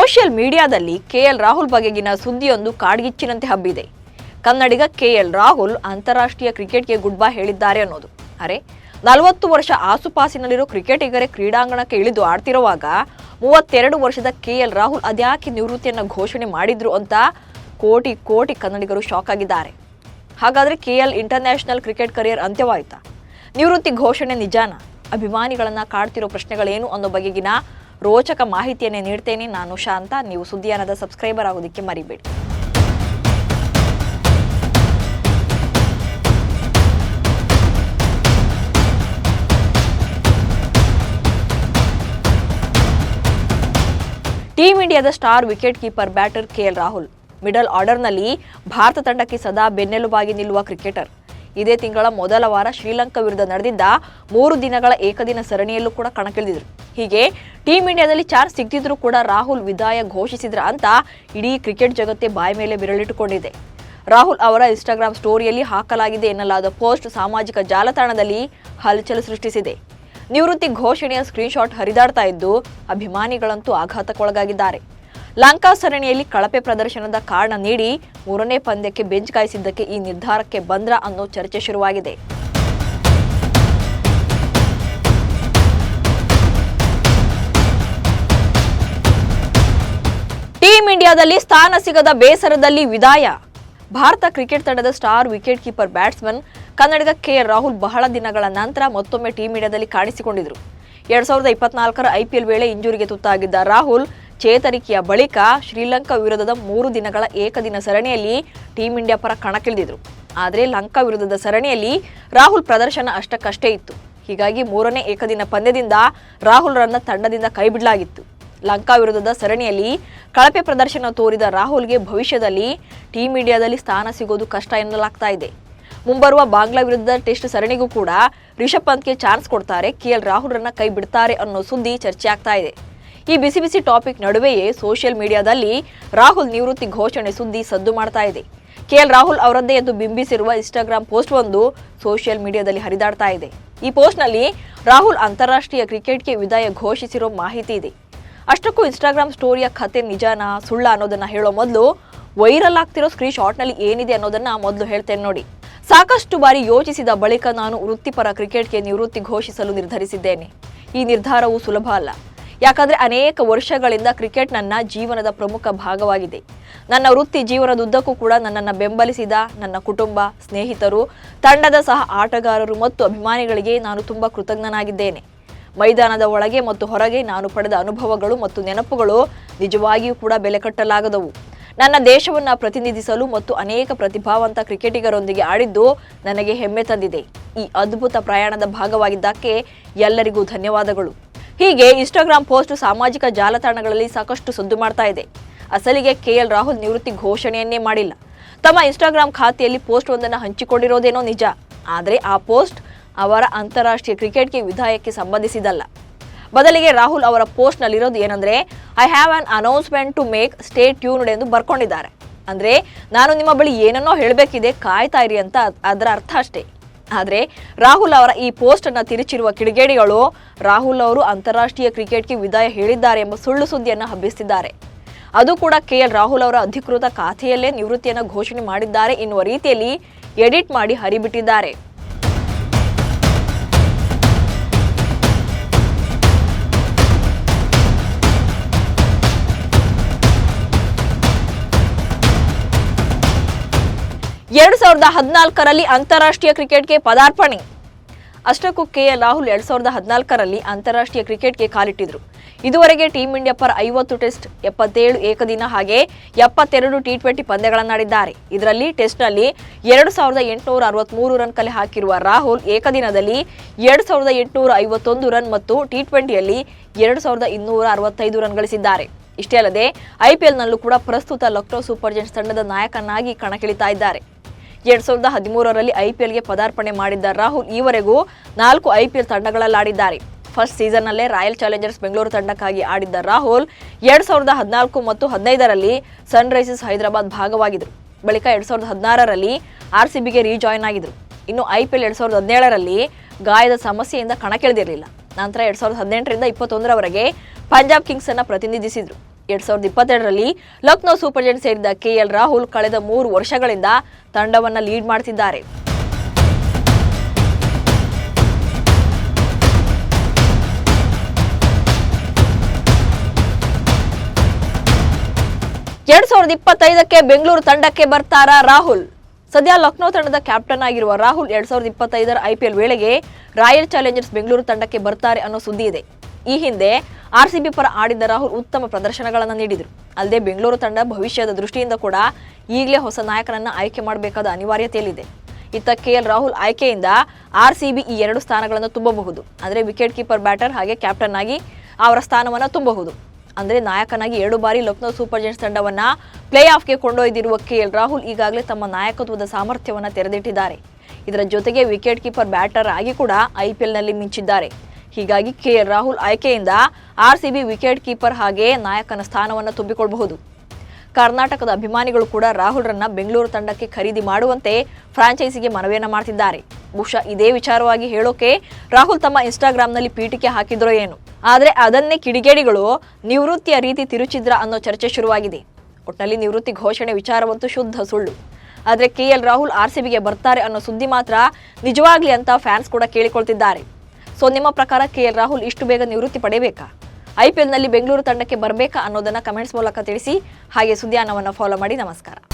Social ಮೀಡಿಯಾದಲ್ಲಿ KL Rahul ಬಗೆಗಿನ ಸುದ್ದಿಯೊಂದು ಕಾಡ್ಗಿಚ್ಚಿನಂತೆ ಹಬ್ಬಿದೆ. ಕನ್ನಡಿಗ KL Rahul ಅಂತಾರಾಷ್ಟ್ರೀಯ ಕ್ರಿಕೆಟ್ಗೆ ಗುಡ್ ಬೈ ಹೇಳಿದ್ದಾರೆ ಅನ್ನೋದು. ಅರೆ 40 ವರ್ಷ ಆಸುಪಾಸಿನಲ್ಲಿರೋ ಕ್ರಿಕೆಟಿಗರೇ ಕ್ರೀಡಾಂಗಣಕ್ಕೆ ಇಳಿದು ಆಡ್ತಿರುವಾಗ 32 ವರ್ಷದ ಕೆಎಲ್ ರಾಹುಲ್ ಅದ್ಯಾಕೆ ನಿವೃತ್ತಿಯನ್ನು ಘೋಷಣೆ ಮಾಡಿದ್ರು ಅಂತ ಕೋಟಿ ಕೋಟಿ ಕನ್ನಡಿಗರು ಶಾಕ್ ಆಗಿದ್ದಾರೆ. ಹಾಗಾದ್ರೆ ಕೆಎಲ್ ಇಂಟರ್ನ್ಯಾಷನಲ್ ಕ್ರಿಕೆಟ್ ಕರಿಯರ್ ಅಂತ್ಯವಾಯಿತಾ? ನಿವೃತ್ತಿ ಘೋಷಣೆ ನಿಜಾನ? ಅಭಿಮಾನಿಗಳನ್ನ ಕಾಡ್ತಿರೋ ಪ್ರಶ್ನೆಗಳೇನು ಅನ್ನೋ ಬಗೆಗಿನ ರೋಚಕ ಮಾಹಿತಿಯನ್ನೇ ನೀಡ್ತೇನೆ. ನಾನು ಶಾಂತ. ನೀವು ಸುದ್ದಿಯಾನದ ಸಬ್ಸ್ಕ್ರೈಬರ್ ಆಗೋದಕ್ಕೆ ಮರಿಬೇಡಿ. ಟೀಂ ಇಂಡಿಯಾದ star wicket keeper batter KL Rahul middle ಆರ್ಡರ್ನಲ್ಲಿ ಭಾರತ ತಂಡಕ್ಕೆ ಸದಾ ಬೆನ್ನೆಲುಬಾಗಿ ನಿಲ್ಲುವ ಕ್ರಿಕೆಟರ್. ಇದೇ ತಿಂಗಳ ಮೊದಲ ವಾರ ಶ್ರೀಲಂಕಾ ವಿರುದ್ಧ ನಡೆದಿದ್ದ 3 ದಿನಗಳ ಏಕದಿನ ಸರಣಿಯಲ್ಲೂ ಕೂಡ ಕಣಕ್ಕಿಳಿದಿದ್ರು. ಹೀಗೆ ಟೀಂ ಇಂಡಿಯಾದಲ್ಲಿ ಚಾನ್ಸ್ ಸಿಗ್ತಿದ್ರು ಕೂಡ ರಾಹುಲ್ ವಿದಾಯ ಘೋಷಿಸಿದ್ರ ಅಂತ ಇಡೀ ಕ್ರಿಕೆಟ್ ಜಗತ್ತೇ ಬಾಯಿ ಮೇಲೆ ಬೆರಳಿಟ್ಟುಕೊಂಡಿದೆ. ರಾಹುಲ್ ಅವರ ಇನ್ಸ್ಟಾಗ್ರಾಮ್ ಸ್ಟೋರಿಯಲ್ಲಿ ಹಾಕಲಾಗಿದೆ ಎನ್ನಲಾದ ಪೋಸ್ಟ್ ಸಾಮಾಜಿಕ ಜಾಲತಾಣದಲ್ಲಿ ಹಲ್ಚಲ್ ಸೃಷ್ಟಿಸಿದೆ. ನಿವೃತ್ತಿ ಘೋಷಣೆಯ ಸ್ಕ್ರೀನ್ಶಾಟ್ ಹರಿದಾಡ್ತಾ ಇದ್ದು ಅಭಿಮಾನಿಗಳಂತೂ ಆಘಾತಕ್ಕೊಳಗಾಗಿದ್ದಾರೆ. ಲಂಕಾ ಸರಣಿಯಲ್ಲಿ ಕಳಪೆ ಪ್ರದರ್ಶನದ ಕಾರಣ ನೀಡಿ 3ನೇ ಪಂದ್ಯಕ್ಕೆ ಬೆಂಚ್ ಕಾಯಿಸಿದ್ದಕ್ಕೆ ಈ ನಿರ್ಧಾರಕ್ಕೆ ಬಂದ್ರ ಅನ್ನೋ ಚರ್ಚೆ ಶುರುವಾಗಿದೆ. ಟೀಂ ಇಂಡಿಯಾದಲ್ಲಿ ಸ್ಥಾನ ಸಿಗದ ಬೇಸರದಲ್ಲಿ ವಿದಾಯ. ಭಾರತ ಕ್ರಿಕೆಟ್ ತಂಡದ ಸ್ಟಾರ್ ವಿಕೆಟ್ ಕೀಪರ್ ಬ್ಯಾಟ್ಸ್ಮನ್ ಕನ್ನಡಿಗ ಕೆಎಲ್ ರಾಹುಲ್ ಬಹಳ ದಿನಗಳ ನಂತರ ಮತ್ತೊಮ್ಮೆ ಟೀಂ ಇಂಡಿಯಾದಲ್ಲಿ ಕಾಣಿಸಿಕೊಂಡಿದ್ರು. 2024ರ ಐಪಿಎಲ್ ವೇಳೆ ಇಂಜುರಿಗೆ ತುತ್ತಾಗಿದ್ದ ರಾಹುಲ್ ಚೇತರಿಕೆಯ ಬಳಿಕ ಶ್ರೀಲಂಕಾ ವಿರುದ್ಧದ 3 ದಿನಗಳ ಏಕದಿನ ಸರಣಿಯಲ್ಲಿ ಟೀಂ ಇಂಡಿಯಾ ಪರ ಕಣಕ್ಕಿಳಿದಿದ್ರು. ಆದರೆ ಲಂಕಾ ವಿರುದ್ಧದ ಸರಣಿಯಲ್ಲಿ ರಾಹುಲ್ ಪ್ರದರ್ಶನ ಅಷ್ಟಕ್ಕಷ್ಟೇ ಇತ್ತು. ಹೀಗಾಗಿ 3ನೇ ಏಕದಿನ ಪಂದ್ಯದಿಂದ ರಾಹುಲ್ರನ್ನ ತಂಡದಿಂದ ಕೈಬಿಡಲಾಗಿತ್ತು. ಲಂಕಾ ವಿರುದ್ಧದ ಸರಣಿಯಲ್ಲಿ ಕಳಪೆ ಪ್ರದರ್ಶನ ತೋರಿದ ರಾಹುಲ್ಗೆ ಭವಿಷ್ಯದಲ್ಲಿ ಟೀಂ ಇಂಡಿಯಾದಲ್ಲಿ ಸ್ಥಾನ ಸಿಗೋದು ಕಷ್ಟ ಎನ್ನಲಾಗ್ತಾ ಇದೆ. ಮುಂಬರುವ ಬಾಂಗ್ಲಾ ವಿರುದ್ಧದ ಟೆಸ್ಟ್ ಸರಣಿಗೂ ಕೂಡ ರಿಷಬ್ ಪಂತ್ಗೆ ಚಾನ್ಸ್ ಕೊಡ್ತಾರೆ, ಕೆಎಲ್ ರಾಹುಲ್ರನ್ನ ಕೈ ಬಿಡ್ತಾರೆ ಅನ್ನೋ ಸುದ್ದಿ ಚರ್ಚೆ ಆಗ್ತಾ ಇದೆ. ಈ ಬಿಸಿ ಬಿಸಿ ಟಾಪಿಕ್ ನಡುವೆಯೇ ಸೋಷಿಯಲ್ ಮೀಡಿಯಾದಲ್ಲಿ ರಾಹುಲ್ ನಿವೃತ್ತಿ ಘೋಷಣೆ ಸುದ್ದಿ ಸದ್ದು ಮಾಡ್ತಾ ಇದೆ. ಕೆಎಲ್ ರಾಹುಲ್ ಅವರದ್ದೇ ಎಂದು ಬಿಂಬಿಸಿರುವ ಇನ್ಸ್ಟಾಗ್ರಾಮ್ ಪೋಸ್ಟ್ ಒಂದು ಸೋಷಿಯಲ್ ಮೀಡಿಯಾದಲ್ಲಿ ಹರಿದಾಡ್ತಾ ಇದೆ. ಈ ಪೋಸ್ಟ್ನಲ್ಲಿ ರಾಹುಲ್ ಅಂತಾರಾಷ್ಟ್ರೀಯ ಕ್ರಿಕೆಟ್ಗೆ ವಿದಾಯ ಘೋಷಿಸಿರೋ ಮಾಹಿತಿ ಇದೆ. ಅಷ್ಟಕ್ಕೂ ಇನ್ಸ್ಟಾಗ್ರಾಮ್ ಸ್ಟೋರಿಯ ಕತೆ ನಿಜಾನ ಸುಳ್ಳ ಅನ್ನೋದನ್ನ ಹೇಳೋ ಮೊದಲು ವೈರಲ್ ಆಗ್ತಿರೋ ಸ್ಕ್ರೀನ್ ಶಾಟ್ನಲ್ಲಿ ಏನಿದೆ ಅನ್ನೋದನ್ನ ಮೊದಲು ಹೇಳ್ತೇನೆ ನೋಡಿ. ಸಾಕಷ್ಟು ಬಾರಿ ಯೋಚಿಸಿದ ಬಳಿಕ ನಾನು ವೃತ್ತಿಪರ ಕ್ರಿಕೆಟ್ಗೆ ನಿವೃತ್ತಿ ಘೋಷಿಸಲು ನಿರ್ಧರಿಸಿದ್ದೇನೆ. ಈ ನಿರ್ಧಾರವು ಸುಲಭ ಅಲ್ಲ. ಯಾಕಂದ್ರೆ ಅನೇಕ ವರ್ಷಗಳಿಂದ ಕ್ರಿಕೆಟ್ ನನ್ನ ಜೀವನದ ಪ್ರಮುಖ ಭಾಗವಾಗಿದೆ. ನನ್ನ ವೃತ್ತಿ ಜೀವನದುದ್ದಕ್ಕೂ ಕೂಡ ನನ್ನನ್ನು ಬೆಂಬಲಿಸಿದ ನನ್ನ ಕುಟುಂಬ, ಸ್ನೇಹಿತರು, ತಂಡದ ಸಹ ಆಟಗಾರರು ಮತ್ತು ಅಭಿಮಾನಿಗಳಿಗೆ ನಾನು ತುಂಬಾ ಕೃತಜ್ಞನಾಗಿದ್ದೇನೆ. ಮೈದಾನದ ಒಳಗೆ ಮತ್ತು ಹೊರಗೆ ನಾನು ಪಡೆದ ಅನುಭವಗಳು ಮತ್ತು ನೆನಪುಗಳು ನಿಜವಾಗಿಯೂ ಕೂಡ ಬೆಲೆ ಕಟ್ಟಲಾಗದವು. ನನ್ನ ದೇಶವನ್ನು ಪ್ರತಿನಿಧಿಸಲು ಮತ್ತು ಅನೇಕ ಪ್ರತಿಭಾವಂತ ಕ್ರಿಕೆಟಿಗರೊಂದಿಗೆ ಆಡಿದ್ದು ನನಗೆ ಹೆಮ್ಮೆ ತಂದಿದೆ. ಈ ಅದ್ಭುತ ಪ್ರಯಾಣದ ಭಾಗವಾಗಿದ್ದಕ್ಕೆ ಎಲ್ಲರಿಗೂ ಧನ್ಯವಾದಗಳು. ಹೀಗೆ ಇನ್ಸ್ಟಾಗ್ರಾಮ್ ಪೋಸ್ಟ್ ಸಾಮಾಜಿಕ ಜಾಲತಾಣಗಳಲ್ಲಿ ಸಾಕಷ್ಟು ಸದ್ದು ಮಾಡ್ತಾ ಇದೆ. ಅಸಲಿಗೆ ಕೆಎಲ್ ರಾಹುಲ್ ನಿವೃತ್ತಿ ಘೋಷಣೆಯನ್ನೇ ಮಾಡಿಲ್ಲ. ತಮ್ಮ ಇನ್ಸ್ಟಾಗ್ರಾಮ್ ಖಾತೆಯಲ್ಲಿ ಪೋಸ್ಟ್ ಒಂದನ್ನು ಹಂಚಿಕೊಂಡಿರೋದೇನೋ ನಿಜ. ಆದರೆ ಆ ಪೋಸ್ಟ್ ಅವರ ಅಂತಾರಾಷ್ಟ್ರೀಯ ಕ್ರಿಕೆಟ್ಗೆ ವಿದಾಯಕ್ಕೆ ಸಂಬಂಧಿಸಿದಲ್ಲ. ಬದಲಿಗೆ ರಾಹುಲ್ ಅವರ ಪೋಸ್ಟ್ನಲ್ಲಿರೋದು ಏನಂದ್ರೆ I have an announcement to make, stay tuned ಎಂದು ಬರ್ಕೊಂಡಿದ್ದಾರೆ. ಅಂದ್ರೆ ನಾನು ನಿಮ್ಮ ಬಳಿ ಏನನ್ನೋ ಹೇಳಬೇಕಿದೆ, ಕಾಯ್ತಾ ಇರಿ ಅಂತ ಅದರ ಅರ್ಥ ಅಷ್ಟೇ. ಆದರೆ ರಾಹುಲ್ ಅವರ ಈ ಪೋಸ್ಟ್ ಅನ್ನು ತಿರುಚಿರುವ ಕಿಡಿಗೇಡಿಗಳು ರಾಹುಲ್ ಅವರು ಅಂತಾರಾಷ್ಟ್ರೀಯ ಕ್ರಿಕೆಟ್ಗೆ ವಿದಾಯ ಹೇಳಿದ್ದಾರೆ ಎಂಬ ಸುಳ್ಳು ಸುದ್ದಿಯನ್ನು ಹಬ್ಬಿಸುತ್ತಿದ್ದಾರೆ. ಅದು ಕೂಡ ಕೆಎಲ್ ರಾಹುಲ್ ಅವರ ಅಧಿಕೃತ ಖಾತೆಯಲ್ಲೇ ನಿವೃತ್ತಿಯನ್ನು ಘೋಷಣೆ ಮಾಡಿದ್ದಾರೆ ಎನ್ನುವ ರೀತಿಯಲ್ಲಿ ಎಡಿಟ್ ಮಾಡಿ ಹರಿಬಿಟ್ಟಿದ್ದಾರೆ. ಎರಡು 2014ರಲ್ಲಿ ಅಂತಾರಾಷ್ಟ್ರೀಯ ಕ್ರಿಕೆಟ್ಗೆ ಪದಾರ್ಪಣೆ. ಅಷ್ಟಕ್ಕೂ ಕೆಎಲ್ ರಾಹುಲ್ 2014ರಲ್ಲಿ ಅಂತಾರಾಷ್ಟ್ರೀಯ ಕ್ರಿಕೆಟ್ಗೆ ಕಾಲಿಟ್ಟಿದ್ರು. ಇದುವರೆಗೆ ಟೀಂ ಇಂಡಿಯಾ ಪರ 50 ಟೆಸ್ಟ್, 77 ಏಕದಿನ ಹಾಗೆ 72 ಟಿ20 ಪಂದ್ಯಗಳನ್ನಾಡಿದ್ದಾರೆ. ಇದರಲ್ಲಿ ಟೆಸ್ಟ್ನಲ್ಲಿ 2863 ರನ್ ಕಲೆ ಹಾಕಿರುವ ರಾಹುಲ್ ಏಕದಿನದಲ್ಲಿ 2851 ರನ್ ಮತ್ತು ಟಿ20ಯಲ್ಲಿ 2265 ರನ್ ಗಳಿಸಿದ್ದಾರೆ. ಇಷ್ಟೇ ಅಲ್ಲದೆ ಐಪಿಎಲ್ನಲ್ಲೂ ಕೂಡ ಪ್ರಸ್ತುತ ಲಕ್ನೋ ಸೂಪರ್ ಜೈಂಟ್ಸ್ ತಂಡದ ನಾಯಕನಾಗಿ ಕಣಕ್ಕಿಳಿತಾ ಇದ್ದಾರೆ. 2013ರಲ್ಲಿ ಐಪಿಎಲ್ಗೆ ಪದಾರ್ಪಣೆ ಮಾಡಿದ್ದ ರಾಹುಲ್ ಈವರೆಗೂ 4 ಐಪಿಎಲ್ ತಂಡಗಳಲ್ಲಾಡಿದ್ದಾರೆ. ಫಸ್ಟ್ ಸೀಸನ್ನಲ್ಲೇ ರಾಯಲ್ ಚಾಲೆಂಜರ್ಸ್ ಬೆಂಗಳೂರು ತಂಡಕ್ಕಾಗಿ ಆಡಿದ್ದ ರಾಹುಲ್ 2014 ಮತ್ತು 2015ರಲ್ಲಿ ಸನ್ರೈಸರ್ಸ್ ಹೈದರಾಬಾದ್ ಭಾಗವಾಗಿದ್ದರು. ಬಳಿಕ 2016ರಲ್ಲಿ ಆರ್ಸಿಬಿಗೆ ರೀಜಾಯ್ನ್ ಆಗಿದ್ರು. ಇನ್ನು ಐಪಿಎಲ್ 2017ರಲ್ಲಿ ಗಾಯದ ಸಮಸ್ಯೆಯಿಂದ ಕಣಕ್ಕಿಳಿದಿರಲಿಲ್ಲ. ನಂತರ 2018ರಿಂದ 21ರವರೆಗೆ ಪಂಜಾಬ್ ಕಿಂಗ್ಸ್ ಅನ್ನು ಪ್ರತಿನಿಧಿಸಿದ್ರು. 2022ರಲ್ಲಿ ಲಕ್ನೋ ಸೂಪರ್ ಜೈಂಟ್ಸ್ ಸೇರಿದ ಕೆಎಲ್ ರಾಹುಲ್ ಕಳೆದ 3 ವರ್ಷಗಳಿಂದ ತಂಡವನ್ನ ಲೀಡ್ ಮಾಡ್ತಿದ್ದಾರೆ. ಎರಡ್ 2025ಕ್ಕೆ ಬೆಂಗಳೂರು ತಂಡಕ್ಕೆ ಬರ್ತಾರಾ ರಾಹುಲ್? ಸದ್ಯ ಲಕ್ನೋ ತಂಡದ ಕ್ಯಾಪ್ಟನ್ ಆಗಿರುವ ರಾಹುಲ್ 2025ರ IPL ವೇಳೆಗೆ ರಾಯಲ್ ಚಾಲೆಂಜರ್ಸ್ ಬೆಂಗಳೂರು ತಂಡಕ್ಕೆ ಬರ್ತಾರೆ ಅನ್ನೋ ಸುದ್ದಿ ಇದೆ. ಈ ಹಿಂದೆ RCB ಪರ ಆಡಿದ್ದ ರಾಹುಲ್ ಉತ್ತಮ ಪ್ರದರ್ಶನಗಳನ್ನು ನೀಡಿದರು. ಅಲ್ಲದೆ ಬೆಂಗಳೂರು ತಂಡ ಭವಿಷ್ಯದ ದೃಷ್ಟಿಯಿಂದ ಕೂಡ ಈಗಲೇ ಹೊಸ ನಾಯಕನನ್ನ ಆಯ್ಕೆ ಮಾಡಬೇಕಾದ ಅನಿವಾರ್ಯತೆಯಲ್ಲಿದೆ. ಇತ್ತ KL ರಾಹುಲ್ ಆಯ್ಕೆಯಿಂದ RCB ಈ 2 ಸ್ಥಾನಗಳನ್ನು ತುಂಬಬಹುದು. ಅಂದರೆ ವಿಕೆಟ್ ಕೀಪರ್, ಬ್ಯಾಟರ್ ಹಾಗೆ ಕ್ಯಾಪ್ಟನ್ ಆಗಿ ಅವರ ಸ್ಥಾನವನ್ನು ತುಂಬಬಹುದು. ಅಂದರೆ ನಾಯಕನಾಗಿ 2 ಬಾರಿ ಲಕ್ನೋ ಸೂಪರ್ ಜೈಂಟ್ಸ್ ತಂಡವನ್ನ ಪ್ಲೇ ಆಫ್ಗೆ ಕೊಂಡೊಯ್ದಿರುವ KL ರಾಹುಲ್ ಈಗಾಗಲೇ ತಮ್ಮ ನಾಯಕತ್ವದ ಸಾಮರ್ಥ್ಯವನ್ನು ತೆರೆದಿಟ್ಟಿದ್ದಾರೆ. ಇದರ ಜೊತೆಗೆ ವಿಕೆಟ್ ಕೀಪರ್, ಬ್ಯಾಟರ್ ಆಗಿ ಕೂಡ IPLನಲ್ಲಿ ಮಿಂಚಿದ್ದಾರೆ. ಹೀಗಾಗಿ KL ರಾಹುಲ್ ಆಯ್ಕೆಯಿಂದ RCB ವಿಕೆಟ್ ಕೀಪರ್ ಹಾಗೆ ನಾಯಕನ ಸ್ಥಾನವನ್ನು ತುಂಬಿಕೊಳ್ಳಬಹುದು. ಕರ್ನಾಟಕದ ಅಭಿಮಾನಿಗಳು ಕೂಡ ರಾಹುಲ್ರನ್ನ ಬೆಂಗಳೂರು ತಂಡಕ್ಕೆ ಖರೀದಿ ಮಾಡುವಂತೆ ಫ್ರಾಂಚೈಸಿಗೆ ಮನವಿಯನ್ನ ಮಾಡ್ತಿದ್ದಾರೆ. ಬಹುಶಃ ಇದೇ ವಿಚಾರವಾಗಿ ಹೇಳೋಕೆ ರಾಹುಲ್ ತಮ್ಮ ಇನ್ಸ್ಟಾಗ್ರಾಂನಲ್ಲಿ ಪೀಠಿಕೆ ಹಾಕಿದ್ರೋ ಏನು. ಆದರೆ ಅದನ್ನೇ ಕಿಡಿಗೇಡಿಗಳು ನಿವೃತ್ತಿಯ ರೀತಿ ತಿರುಚಿದ್ರ ಅನ್ನೋ ಚರ್ಚೆ ಶುರುವಾಗಿದೆ. ಒಟ್ಟಿನಲ್ಲಿ ನಿವೃತ್ತಿ ಘೋಷಣೆ ವಿಚಾರವಂತೂ ಶುದ್ಧ ಸುಳ್ಳು. ಆದರೆ KL ರಾಹುಲ್ RCBಗೆ ಬರ್ತಾರೆ ಅನ್ನೋ ಸುದ್ದಿ ಮಾತ್ರ ನಿಜವಾಗ್ಲಿ ಅಂತ ಫ್ಯಾನ್ಸ್ ಕೂಡ ಕೇಳಿಕೊಳ್ತಿದ್ದಾರೆ. ಸೊ ನಿಮ್ಮ ಪ್ರಕಾರ KL ರಾಹುಲ್ ಇಷ್ಟು ಬೇಗ ನಿವೃತ್ತಿ ಪಡೆಯಬೇಕಾ? IPLನಲ್ಲಿ ಬೆಂಗಳೂರು ತಂಡಕ್ಕೆ ಬರಬೇಕಾ ಅನ್ನೋದನ್ನ ಕಮೆಂಟ್ಸ್ ಮೂಲಕ ತಿಳಿಸಿ. ಹಾಗೆ ಸುದ್ದಿಯಾನವನ್ನು ಫಾಲೋ ಮಾಡಿ. ನಮಸ್ಕಾರ.